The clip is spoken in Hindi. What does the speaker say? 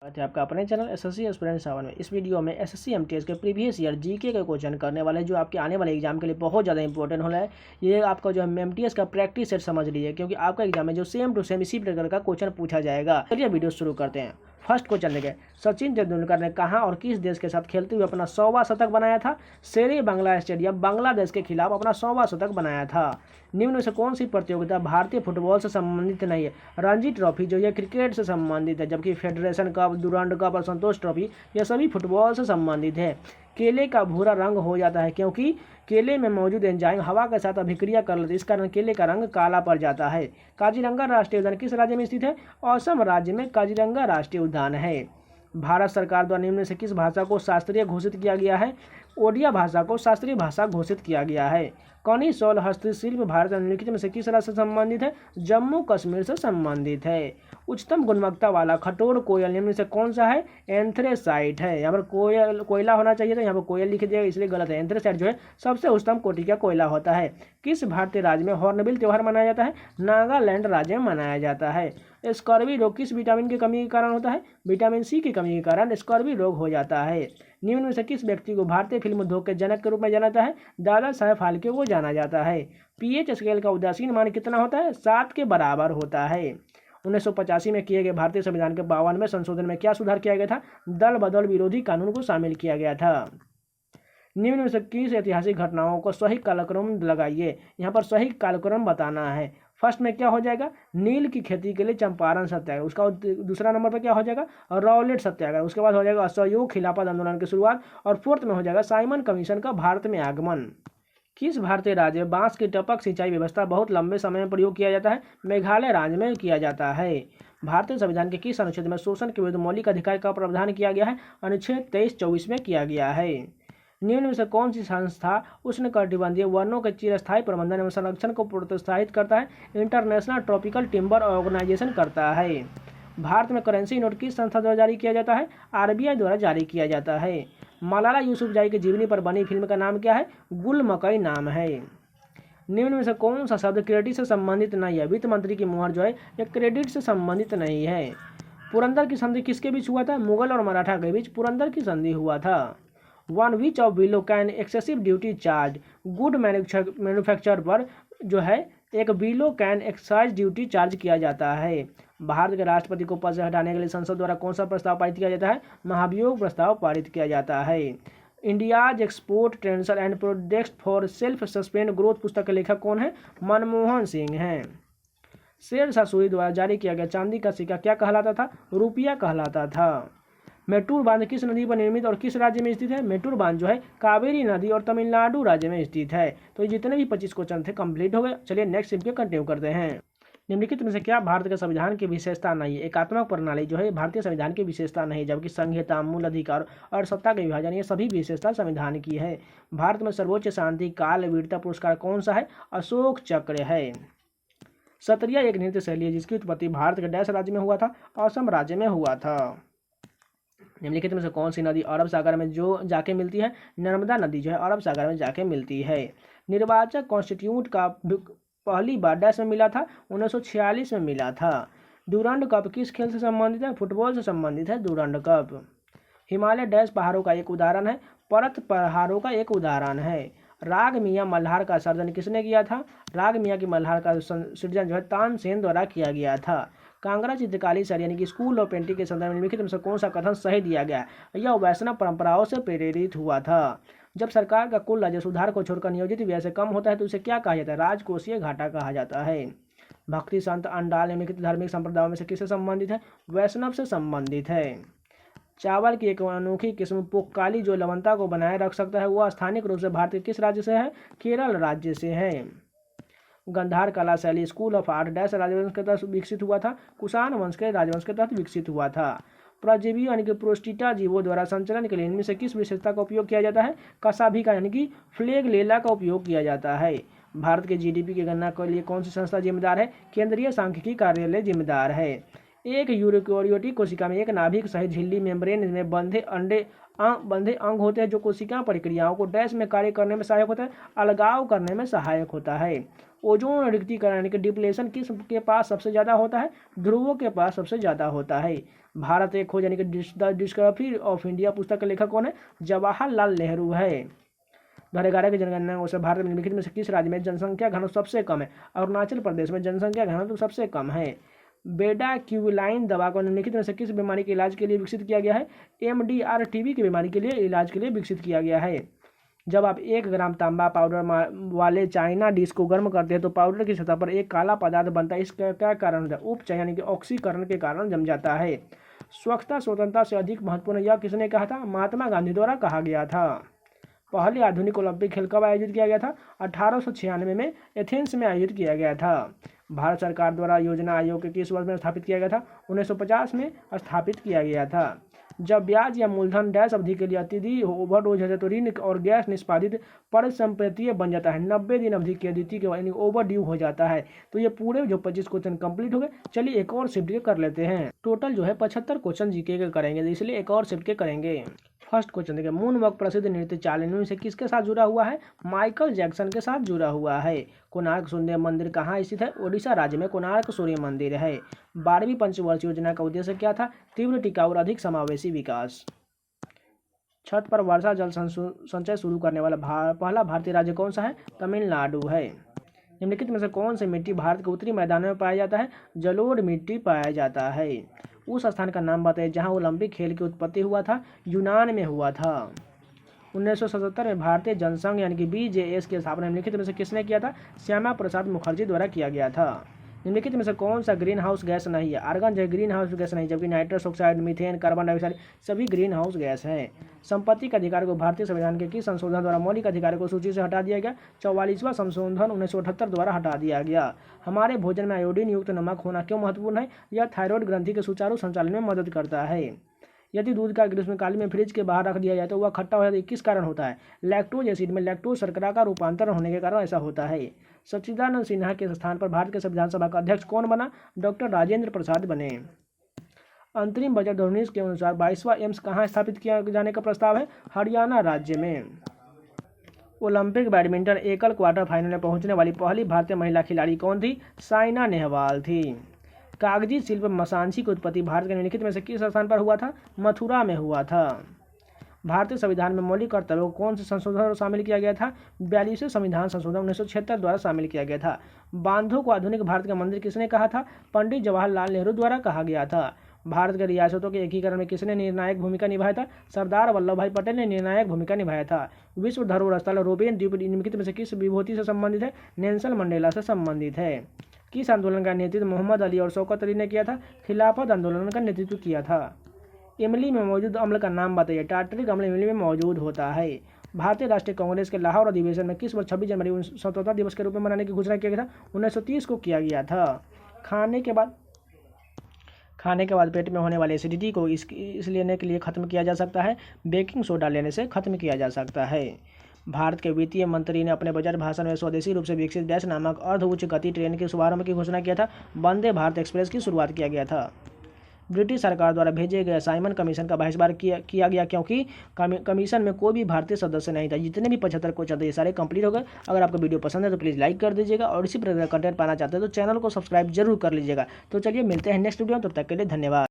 बात है आपका अपने चैनल एसएससी एस्पिरेंट 7 में। इस वीडियो में एसएससी एमटीएस के प्रीवियस ईयर जीके के क्वेश्चन करने वाले जो आपके आने वाले एग्जाम के लिए बहुत ज़्यादा इंपॉर्टेंट होना है। ये आपका जो है एमटीएस का प्रैक्टिस सेट समझ लीजिए, क्योंकि आपका एग्जाम में जो सेम टू सेम इसी प्रकार का क्वेश्चन पूछा जाएगा। चलिए वीडियो शुरू करते हैं। फर्स्ट क्वेश्चन देखें, सचिन तेंदुलकर ने कहाँ और किस देश के साथ खेलते हुए अपना 100वां शतक बनाया था? शेरे बांग्ला स्टेडियम बांग्लादेश के खिलाफ अपना 100वां शतक बनाया था। निम्न में से कौन सी प्रतियोगिता भारतीय फुटबॉल से संबंधित नहीं है? रणजी ट्रॉफी जो ये क्रिकेट से संबंधित है, जबकि फेडरेशन कप, डुरांड कप और संतोष ट्रॉफी ये सभी फुटबॉल से संबंधित है। केले का भूरा रंग हो जाता है क्योंकि केले में मौजूद एंजाइम हवा के साथ अभिक्रिया कर लेते, इस कारण केले का रंग काला पड़ जाता है। काजीरंगा राष्ट्रीय उद्यान किस राज्य में स्थित है? असम राज्य में काजीरंगा राष्ट्रीय उद्यान है। भारत सरकार द्वारा निम्न में से किस भाषा को शास्त्रीय घोषित किया गया है? ओडिया भाषा को शास्त्रीय भाषा घोषित किया गया है। कौनी शॉल हस्तशिल्प भारत निम्नलिखित में से किस राज्य से संबंधित है? जम्मू कश्मीर से संबंधित है। उच्चतम गुणवत्ता वाला खटोल कोयल निम्न में से कौन सा है? एंथ्रेसाइट है। यहाँ पर कोयला होना चाहिए था, यहाँ पर कोयल लिख दिया, इसलिए गलत है। एंथ्रेसाइट जो है सबसे उच्चतम कोटि का कोयला होता है। किस भारतीय राज्य में हॉर्नबिल त्यौहार मनाया जाता है? नागालैंड राज्य में मनाया जाता है। स्कर्वी रोग किस विटामिन की कमी के कारण होता है? विटामिन सी की कमी के कारण स्कर्वी रोग हो जाता है। निम्न में से किस व्यक्ति को भारतीय फिल्म उद्योग के जनक के रूप में जाना जाता है? दादा साहेब फाल्के को जाना जाता है। पीएच स्केल का उदासीन मान कितना होता है? 7 के बराबर होता है। 1985 में किए गए भारतीय संविधान के 52वें संशोधन में क्या सुधार किया गया था? दल बदल विरोधी कानून को शामिल किया गया था। निम्न में से किस ऐतिहासिक घटनाओं को सही कालक्रम लगाइए? यहाँ पर सही कालक्रम बताना है। फर्स्ट में क्या हो जाएगा? नील की खेती के लिए चंपारण सत्याग्रह। उसका दूसरा नंबर पर क्या हो जाएगा? रॉलेट सत्याग्रह। उसके बाद हो जाएगा असहयोग खिलाफत आंदोलन की शुरुआत। और फोर्थ में हो जाएगा साइमन कमीशन का भारत में आगमन। किस भारतीय राज्य में बांस की टपक सिंचाई व्यवस्था बहुत लंबे समय में प्रयोग किया जाता है? मेघालय राज्य में किया जाता है। भारतीय संविधान के किस अनुच्छेद में शोषण के विरुद्ध मौलिक अधिकार का प्रावधान किया गया है? अनुच्छेद 23-24 में किया गया है। निम्न में से कौन सी संस्था उष्णकटिबंधीय वनों के चिरस्थायी प्रबंधन एवं संरक्षण को प्रोत्साहित करता है? इंटरनेशनल ट्रॉपिकल टिम्बर ऑर्गेनाइजेशन करता है। भारत में करेंसी नोट किस संस्था द्वारा जारी किया जाता है? आरबीआई द्वारा जारी किया जाता है। मलाला यूसुफजई की जीवनी पर बनी फिल्म का नाम क्या है? गुल मकई नाम है। निम्न में से कौन सा शब्द क्रेडिट से संबंधित नहीं है? वित्त मंत्री की मुहर जो है यह क्रेडिट से संबंधित नहीं है। पुरंदर की संधि किसके बीच हुआ था? मुगल और मराठा के बीच पुरंदर की संधि हुआ था। One which of below can excessive duty charge? Good manufacture पर जो है एक below can excise duty charge किया जाता है। भारत के राष्ट्रपति को पद से हटाने के लिए संसद द्वारा कौन सा प्रस्ताव पारित किया जाता है? महाभियोग प्रस्ताव पारित किया जाता है। India's export trends and products for self sustained growth पुस्तक के लेखक कौन है? मनमोहन सिंह हैं। शेरशाह सूरी द्वारा जारी किया गया चांदी का सिक्का क्या कहलाता था? रुपया कहलाता था। मेट्टूर बांध किस नदी पर निर्मित और किस राज्य में स्थित है? मेट्टूर बांध जो है कावेरी नदी और तमिलनाडु राज्य में स्थित है। तो ये जितने भी 25 क्वेश्चन थे कंप्लीट हो गए। चलिए नेक्स्ट स्टेप पे कंटिन्यू करते हैं। निम्नलिखित में से क्या भारत के संविधान की विशेषता नहीं है? एकात्मक प्रणाली जो है भारतीय संविधान की विशेषता नहीं, जबकि संहिता, मूल अधिकार और सत्ता के विभाजन ये सभी विशेषता संविधान की है। भारत में सर्वोच्च शांति काल वीरता पुरस्कार कौन सा है? अशोक चक्र है। सत्रिया एक नृत्य शैली है जिसकी उत्पत्ति भारत के डैश राज्य में हुआ था? असम राज्य में हुआ था। निम्नलिखित में से कौन सी नदी अरब सागर में जो जाके मिलती है? नर्मदा नदी जो है अरब सागर में जाके मिलती है। निर्वाचक कॉन्स्टिट्यूट का पहली बार डैश में मिला था? 1946 में मिला था। डुरांड कप किस खेल से संबंधित है? फुटबॉल से संबंधित है डुरांड कप। हिमालय डैश पहाड़ों का एक उदाहरण है? परत पहाड़ों का एक उदाहरण है। राग मियाँ मल्हार का सर्जन किसने किया था? राग मियाँ की मल्हार का सृजन जो है तानसेन द्वारा किया गया था। कांगड़ा चित्रकारी शैली यानी कि स्कूल ऑफ पेंटिंग के संदर्भ में निम्नलिखित में से कौन सा कथन सही दिया गया? यह वैष्णव परंपराओं से प्रेरित हुआ था। जब सरकार का कुल राजस्व सुधार को छोड़कर नियोजित व्यय से कम होता है तो उसे क्या कहा जाता है? राजकोषीय घाटा कहा जाता है। भक्ति संत अंडाल निम्नलिखित धार्मिक संप्रदायों में से किससे संबंधित है? वैष्णव से संबंधित है। चावल की एक अनोखी किस्म पोक्काली जो लवणता को बनाए रख सकता है वह स्थानिक रूप से भारत के किस राज्य से है? केरल राज्य से है। गंधार कला शैली स्कूल ऑफ आर्ट डैश राजवंश के तहत विकसित हुआ था? कुषाण वंश के राजवंश के तहत विकसित हुआ था। परजीवी यानी कि प्रोस्टिटा जीवों द्वारा संचरण के लिए इनमें से किस विशेषता का उपयोग किया जाता है? कसाभिका यानी कि फ्लेग लेला का उपयोग किया जाता है। भारत के जीडीपी की गणना के लिए कौन सी संस्था जिम्मेदार है? केंद्रीय सांख्यिकी कार्यालय जिम्मेदार है। एक यूरोकारियोटिक कोशिका में एक नाभिक सहित झिल्ली मेम्ब्रेन में बंधे अंग होते हैं जो कोशिका प्रक्रियाओं को डैश में कार्य करने में सहायक होता है? अलगाव करने में सहायक होता है। ओजोन रिक्तीकरण यानी कि डिप्लेशन किस के पास सबसे ज़्यादा होता है? ध्रुवों के पास सबसे ज़्यादा होता है। भारत एक खोज यानी कि द डिस्कवरी ऑफ इंडिया पुस्तक के लेखक कौन है? जवाहरलाल नेहरू है। 2011 की जनगणना अनुसार भारत में निम्नलिखित में से किस राज्य में जनसंख्या घनत्व सबसे कम है? अरुणाचल प्रदेश में जनसंख्या घनत्व सबसे कम है। बेडाक्यूलाइन दवा को निम्नलिखित में से किस बीमारी के इलाज के लिए विकसित किया गया है? MDR टीबी की बीमारी के लिए इलाज के लिए विकसित किया गया है। जब आप 1 ग्राम तांबा पाउडर वाले चाइना डिश को गर्म करते हैं तो पाउडर की सतह पर एक काला पदार्थ बनता है। इसका क्या कारण होता है? उपचय यानी कि ऑक्सीकरण के कारण जम जाता है। स्वच्छता स्वतंत्रता से अधिक महत्वपूर्ण यह किसने कहा था? महात्मा गांधी द्वारा कहा गया था। पहले आधुनिक ओलंपिक खेल कब आयोजित किया गया था? 1896 में एथेंस में आयोजित किया गया था। भारत सरकार द्वारा योजना आयोग के किस वर्ष में स्थापित किया गया था? 1950 में स्थापित किया गया था। जब ब्याज या मूलधन डैश अवधि के लिए अत्यधिक ओवरडोज है तो ऋण और गैस निष्पादित परिसंपत्ति बन जाता है। 90 दिन अवधि की अदिति के यानी ओवर ड्यू हो जाता है। तो ये पूरे जो 25 क्वेश्चन कंप्लीट हो गए। चलिए एक और शिफ्ट के कर लेते हैं। टोटल जो है 75 क्वेश्चन जीके के करेंगे, इसलिए एक और शिफ्ट के करेंगे। फर्स्ट क्वेश्चन देखिए, मून वॉक प्रसिद्ध नृत्य चालीनों से किसके साथ जुड़ा हुआ है? माइकल जैक्सन के साथ जुड़ा हुआ है। कोणार्क सूर्य मंदिर कहाँ स्थित है? ओडिशा राज्य में कोणार्क सूर्य मंदिर है। 12वीं पंचवर्षीय योजना का उद्देश्य क्या था? तीव्र टिकाऊ और अधिक समावेशी विकास। छत पर वर्षा जल संचय शुरू करने वाला पहला भारतीय राज्य कौन सा है? तमिलनाडु है। निम्नलिखित में से कौन सी मिट्टी भारत के उत्तरी मैदानों में पाया जाता है? जलोढ़ मिट्टी पाया जाता है। उस स्थान का नाम बताइए जहां ओलंपिक खेल की उत्पत्ति हुआ था? यूनान में हुआ था। 1977 में भारतीय जनसंघ यानी कि BJS की स्थापना निम्नलिखित में से किसने किया था? श्यामा प्रसाद मुखर्जी द्वारा किया गया था। निम्नलिखित में से कौन सा ग्रीन हाउस गैस नहीं है? आर्गन जो ग्रीन हाउस गैस नहीं, जबकि nitrous oxide, methane, carbon dioxide सभी ग्रीन हाउस गैस हैं। संपत्ति के अधिकार को भारतीय संविधान के किस संशोधन द्वारा मौलिक अधिकारों को सूची से हटा दिया गया? 44वां संशोधन 1978 द्वारा हटा दिया गया। हमारे भोजन में आयोडीन युक्त नमक होना क्यों महत्वपूर्ण है? यह थायराइड ग्रंथि के सुचारू संचालन में मदद करता है। यदि दूध का ग्रीष्मकाल में फ्रिज के बाहर रख दिया जाए तो वह खट्टा हो जाता है, किस कारण होता है? लैक्टोज एसिड में लैक्टोज शर्करा का रूपांतरण होने के कारण ऐसा होता है। सच्चिदानंद सिन्हा के स्थान पर भारत के संविधान सभा का अध्यक्ष कौन बना? डॉक्टर राजेंद्र प्रसाद बने। अंतरिम बजट 2019 के अनुसार 22वां एम्स कहाँ स्थापित किया जाने का प्रस्ताव है? हरियाणा राज्य में। ओलंपिक बैडमिंटन एकल क्वार्टर फाइनल में पहुंचने वाली पहली भारतीय महिला खिलाड़ी कौन थी? साइना नेहवाल थी। कागजी शिल्प मसांची की उत्पत्ति भारत के निम्नलिखित में से किस स्थान पर हुआ था? मथुरा में हुआ था। भारतीय संविधान में मौलिक कर्तव्यों को कौन से संशोधन शामिल किया गया था? 42वें संविधान संशोधन 1976 द्वारा शामिल किया गया था। बांधों को आधुनिक भारत का मंदिर किसने कहा था? पंडित जवाहरलाल नेहरू द्वारा कहा गया था। भारत के रियासतों के एकीकरण में किसने निर्णायक भूमिका निभाया था? सरदार वल्लभ भाई पटेल ने निर्णायक भूमिका निभाया था। विश्व धरोहर स्थल रोबेन द्वीप निम्नलिखित में से किस विभूति से संबंधित है? नेल्सन मंडेला से संबंधित है। किस आंदोलन का नेतृत्व मोहम्मद अली और शौकत अली ने किया था? खिलाफत आंदोलन का नेतृत्व किया था। इमली में मौजूद अम्ल का नाम बताइए। टार्टरिक अम्ल इमली में मौजूद होता है। भारतीय राष्ट्रीय कांग्रेस के लाहौर अधिवेशन में किस वर्ष 26 जनवरी स्वतंत्रता दिवस के रूप में मनाने की घोषणा किया गया था? 1930 को किया गया था। खाने के बाद पेट में होने वाली एसिडिटी को इस लेने के लिए खत्म किया जा सकता है? बेकिंग सोडा लेने से खत्म किया जा सकता है। भारत के वित्तीय मंत्री ने अपने बजट भाषण में स्वदेशी रूप से विकसित डैश नामक अर्ध उच्च गति ट्रेन के शुभारंभ की घोषणा किया था। वंदे भारत एक्सप्रेस की शुरुआत किया गया था। ब्रिटिश सरकार द्वारा भेजे गए साइमन कमीशन का बहिष्कार किया गया क्योंकि कमीशन में कोई भी भारतीय सदस्य नहीं था। जितने भी 75 क्वेश्चन थे ये सारे कंप्लीट हो गए। अगर आपको वीडियो पसंद है तो प्लीज़ लाइक कर दीजिएगा और इसी प्रकार का कंटेंट पाना चाहते हैं तो चैनल को सब्सक्राइब जरूर कर लीजिएगा। तो चलिए मिलते हैं नेक्स्ट वीडियो में, तब तक के लिए धन्यवाद।